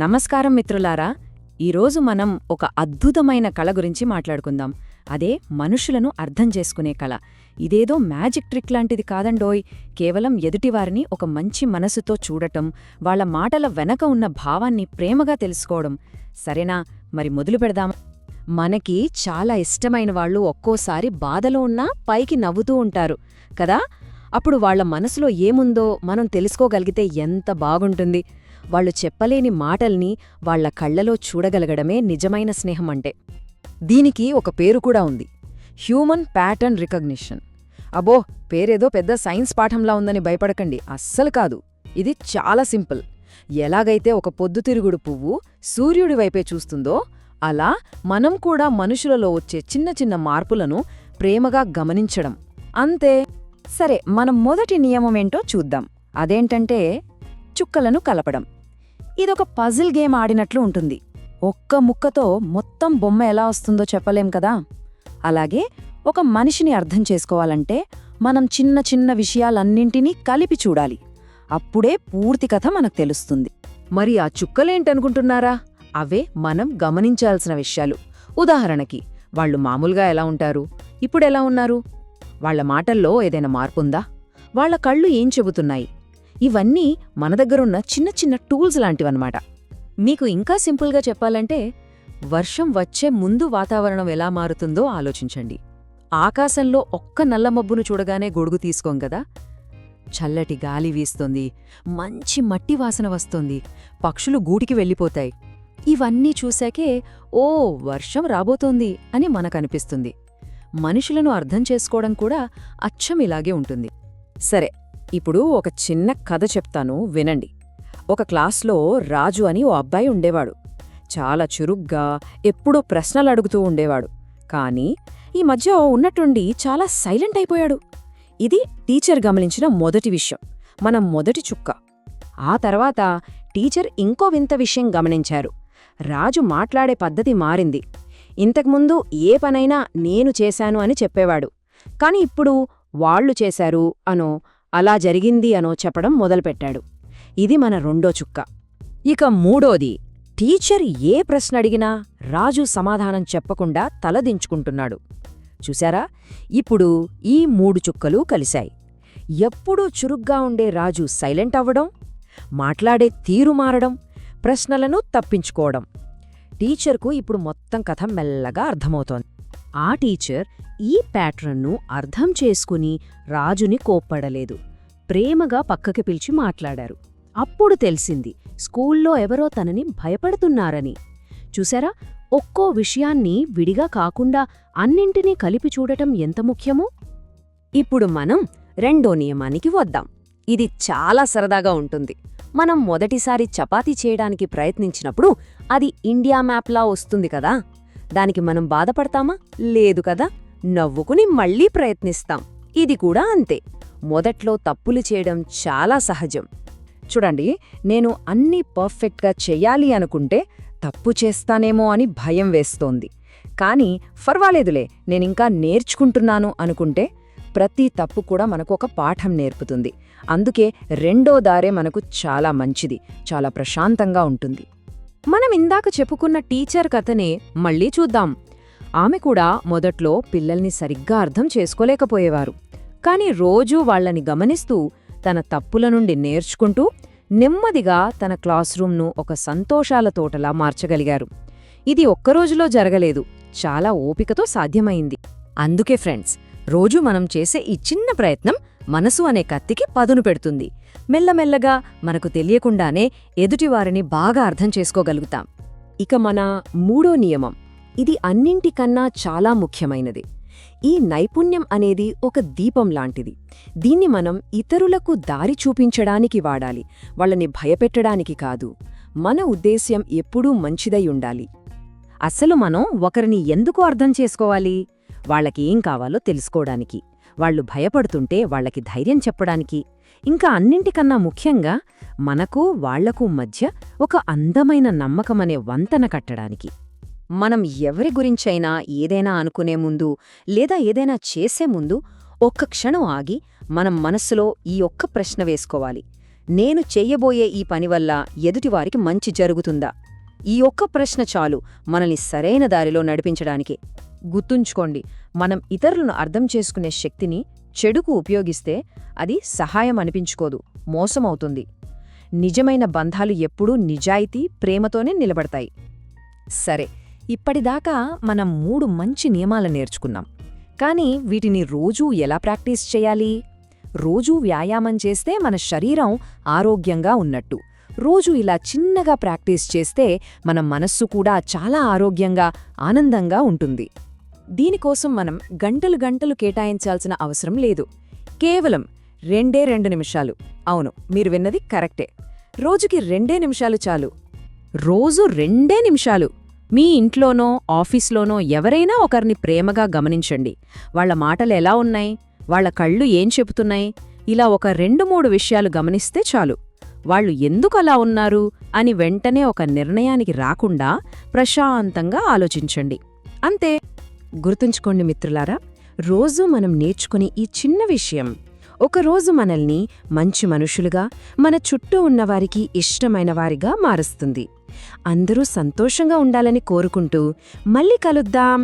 నమస్కారం మిత్రులారా. ఈరోజు మనం ఒక అద్భుతమైన కళ గురించి మాట్లాడుకుందాం. అదే మనుషులను అర్థం చేసుకునే కళ. ఇదేదో మ్యాజిక్ ట్రిక్ లాంటిది కాదండోయ్. కేవలం ఎదుటివారిని ఒక మంచి మనసుతో చూడటం, వాళ్ల మాటల వెనక ఉన్న భావాన్ని ప్రేమగా తెలుసుకోవడం. సరేనా, మరి మొదలు పెడదాం. మనకి చాలా ఇష్టమైన వాళ్ళు ఒక్కోసారి బాధలో ఉన్నా పైకి నవ్వుతూ ఉంటారు కదా. అప్పుడు వాళ్ల మనసులో ఏముందో మనం తెలుసుకోగలిగితే ఎంత బాగుంటుంది. వాళ్ళు చెప్పలేని మాటల్ని వాళ్ల కళ్లలో చూడగలగడమే నిజమైన స్నేహం అంటే. దీనికి ఒక పేరు కూడా ఉంది, హ్యూమన్ ప్యాటర్న్ రికగ్నిషన్. అబ్బో, పేరేదో పెద్ద సైన్స్ పాఠంలా ఉందని భయపడకండి, అస్సలు కాదు. ఇది చాలా సింపుల్. ఎలాగైతే ఒక పొద్దుతిరుగుడు పువ్వు సూర్యుడి వైపే చూస్తుందో, అలా మనం కూడా మనుషులలో వచ్చే చిన్న చిన్న మార్పులను ప్రేమగా గమనించడం అంతే. సరే, మనం మొదటి నియమమేంటో చూద్దాం. అదేంటంటే చుక్కలను కలపడం. ఇదొక పజిల్ గేమ్ ఆడినట్లు ఉంటుంది. ఒక్క ముక్కతో మొత్తం బొమ్మ ఎలా వస్తుందో చెప్పలేం కదా. అలాగే ఒక మనిషిని అర్థం చేసుకోవాలంటే మనం చిన్న చిన్న విషయాలన్నింటినీ కలిపి చూడాలి. అప్పుడే పూర్తి కథ మనకు తెలుస్తుంది. మరి ఆ చుక్కలేంటనుకుంటున్నారా? అవే మనం గమనించాల్సిన విషయాలు. ఉదాహరణకి, వాళ్ళు మామూలుగా ఎలా ఉంటారు, ఇప్పుడెలా ఉన్నారు, వాళ్ల మాటల్లో ఏదైనా మార్పుందా, వాళ్ల కళ్ళు ఏం చెబుతున్నాయి. ఇవన్నీ మన దగ్గరున్న చిన్న చిన్న టూల్స్ లాంటివన్నమాట. మీకు ఇంకా సింపుల్గా చెప్పాలంటే, వర్షం వచ్చే ముందు వాతావరణం ఎలా మారుతుందో ఆలోచించండి. ఆకాశంలో ఒక్క నల్లమబ్బును చూడగానే గొడుగు తీసుకోం కదా. చల్లటి గాలి వీస్తోంది, మంచి మట్టి వాసన వస్తోంది, పక్షులు గూటికి వెళ్ళిపోతాయి. ఇవన్నీ చూశాకే ఓ, వర్షం రాబోతోంది అని మనకనిపిస్తుంది. మనుషులను అర్థం చేసుకోవడం కూడా అచ్చం ఇలాగే ఉంటుంది. సరే, ఇప్పుడు ఒక చిన్న కథ చెప్తాను, వినండి. ఒక క్లాస్లో రాజు అని ఓ అబ్బాయి ఉండేవాడు. చాలా చురుగ్గా, ఎప్పుడో ప్రశ్నలు అడుగుతూ ఉండేవాడు. కానీ ఈ మధ్య ఉన్నట్టుండి చాలా సైలెంట్ అయిపోయాడు. ఇది టీచర్ గమనించిన మొదటి విషయం, మనం మొదటి చుక్క. ఆ తర్వాత టీచర్ ఇంకో వింత విషయం గమనించారు. రాజు మాట్లాడే పద్ధతి మారింది. ఇంతకుముందు ఏ పనైనా నేను చేశాను అని చెప్పేవాడు. కాని ఇప్పుడు వాళ్లు చేశారు అనో, అలా జరిగింది అనో చెప్పడం మొదలుపెట్టాడు. ఇది మన రెండో చుక్క. ఇక మూడోది, టీచర్ ఏ ప్రశ్న అడిగినా రాజు సమాధానం చెప్పకుండా తలదించుకుంటున్నాడు. చూశారా, ఇప్పుడు ఈ 3 చుక్కలు కలిశాయి. ఎప్పుడూ చురుగ్గా ఉండే రాజు సైలెంట్ అవ్వడం, మాట్లాడే తీరు మారడం, ప్రశ్నలను తప్పించుకోవడం. టీచర్కు ఇప్పుడు మొత్తం కథ మెల్లగా అర్థమవుతోంది. ఆ టీచర్ ఈ ప్యాటర్న్ను అర్థం చేసుకుని రాజుని కోప్పడలేదు, ప్రేమగా పక్కకి పిలిచి మాట్లాడారు. అప్పుడు తెలిసింది, స్కూల్లో ఎవరో తనని భయపడుతున్నారని. చూసారా, ఒక్కో విషయాన్ని విడిగా కాకుండా అన్నింటినీ కలిపి చూడటం ఎంత ముఖ్యమో. ఇప్పుడు మనం రెండో నియమానికి వద్దాం. ఇది చాలా సరదాగా ఉంటుంది. మనం మొదటిసారి చపాతీ చేయడానికి ప్రయత్నించినప్పుడు అది ఇండియా మ్యాప్లా వస్తుంది కదా. దానికి మనం బాధపడతామా? లేదు కదా. నవ్వుకుని మళ్లీ ప్రయత్నిస్తాం. ఇది కూడా అంతే. మొదట్లో తప్పులు చేయడం చాలా సహజం. చూడండి, నేను అన్నీ పర్ఫెక్ట్గా చెయ్యాలి అనుకుంటే తప్పు చేస్తానేమో అని భయం వేస్తోంది. కానీ పర్వాలేదులే, నేనింకా నేర్చుకుంటున్నాను అనుకుంటే ప్రతి తప్పు కూడా మనకు ఒక పాఠం నేర్పుతుంది. అందుకే రెండో దారే మనకు చాలా మంచిది, చాలా ప్రశాంతంగా ఉంటుంది. మనం ఇందాక చెప్పుకున్న టీచర్ కథనే మళ్లీ చూద్దాం. ఆమె కూడా మొదట్లో పిల్లల్ని సరిగ్గా అర్థం చేసుకోలేకపోయేవారు. కాని రోజూ వాళ్లని గమనిస్తూ, తన తప్పుల నుండి నేర్చుకుంటూ నెమ్మదిగా తన క్లాస్ రూమ్ను ఒక సంతోషాల తోటలా మార్చగలిగారు. ఇది ఒక్కరోజులో జరగలేదు, చాలా ఓపికతో సాధ్యమైంది. అందుకే ఫ్రెండ్స్, రోజూ మనం చేసే ఈ చిన్న ప్రయత్నం మనసు అనే కత్తికి పదును పెడుతుంది. మెల్లమెల్లగా మనకు తెలియకుండానే ఎదుటివారిని బాగా అర్థం చేసుకోగలుగుతాం. ఇక మన మూడో నియమం, ఇది అన్నింటికన్నా చాలా ముఖ్యమైనది. ఈ నైపుణ్యం అనేది ఒక దీపం లాంటిది. దీన్ని మనం ఇతరులకు దారి చూపించడానికి వాడాలి, వాళ్ళని భయపెట్టడానికి కాదు. మన ఉద్దేశ్యం ఎప్పుడూ మంచిదై ఉండాలి. అసలు మనం ఒకరిని ఎందుకు అర్థం చేసుకోవాలి? వాళ్ళకి ఏం కావాలో తెలుసుకోవడానికి, వాళ్ళు భయపడుతుంటే వాళ్ళకి ధైర్యం చెప్పడానికి, ఇంకా అన్నింటికన్నా ముఖ్యంగా మనకు వాళ్లకు మధ్య ఒక అందమైన నమ్మకమనే వంతెన కట్టడానికి. మనం ఎవరి గురించైనా ఏదైనా అనుకునే ముందు లేదా ఏదైనా చేసే ముందు ఒక్క క్షణం ఆగి మనం మనస్సులో ఈ ఒక్క ప్రశ్న వేసుకోవాలి, నేను చెయ్యబోయే ఈ పని వల్ల ఎదుటివారికి మంచి జరుగుతుందా? ఈ ఒక్క ప్రశ్న చాలు మనల్ని సరైన దారిలో నడిపించడానికి. గుర్తుంచుకోండి, మనం ఇతరులను అర్థం చేసుకునే శక్తిని చెడుకు ఉపయోగిస్తే అది సహాయం అనిపించుకోదు, మోసమవుతుంది. నిజమైన బంధాలు ఎప్పుడూ నిజాయితీ, ప్రేమతోనే నిలబడతాయి. సరే, ఇప్పటిదాకా మనం 3 మంచి నియమాలు నేర్చుకున్నాం. కానీ వీటిని రోజూ ఎలా ప్రాక్టీస్ చేయాలి? రోజూ వ్యాయామం చేస్తే మన శరీరం ఆరోగ్యంగా ఉన్నట్టు. రోజూ ఇలా చిన్నగా ప్రాక్టీస్ చేస్తే మన మనస్సు కూడా చాలా ఆరోగ్యంగా, ఆనందంగా ఉంటుంది. దీనికోసం మనం గంటలు గంటలు కేటాయించాల్సిన అవసరం లేదు. కేవలం 2 నిమిషాలు. అవును, మీరు విన్నది కరెక్టే. రోజుకి 2 నిమిషాలు చాలు. రోజు 2 నిమిషాలు. మీ ఇంట్లోనో ఆఫీస్లోనో ఎవరైనా ఒకరిని ప్రేమగా గమనించండి. వాళ్ల మాటలు ఎలా ఉన్నాయి, వాళ్ల కళ్ళు ఏం చెబుతున్నాయి, ఇలా ఒక 2-3 విషయాలు గమనిస్తే చాలు. వాళ్ళు ఎందుకలా ఉన్నారు అని వెంటనే ఒక నిర్ణయానికి రాకుండా ప్రశాంతంగా ఆలోచించండి. అంతే. గుర్తుంచుకోండి మిత్రులారా, రోజూ మనం నేర్చుకునే ఈ చిన్న విషయం ఒకరోజు మనల్ని మంచి మనుషులుగా, మన చుట్టూ ఉన్నవారికి ఇష్టమైన వారిగా మారుస్తుంది. అందరూ సంతోషంగా ఉండాలని కోరుకుంటూ మళ్ళీ కలుద్దాం.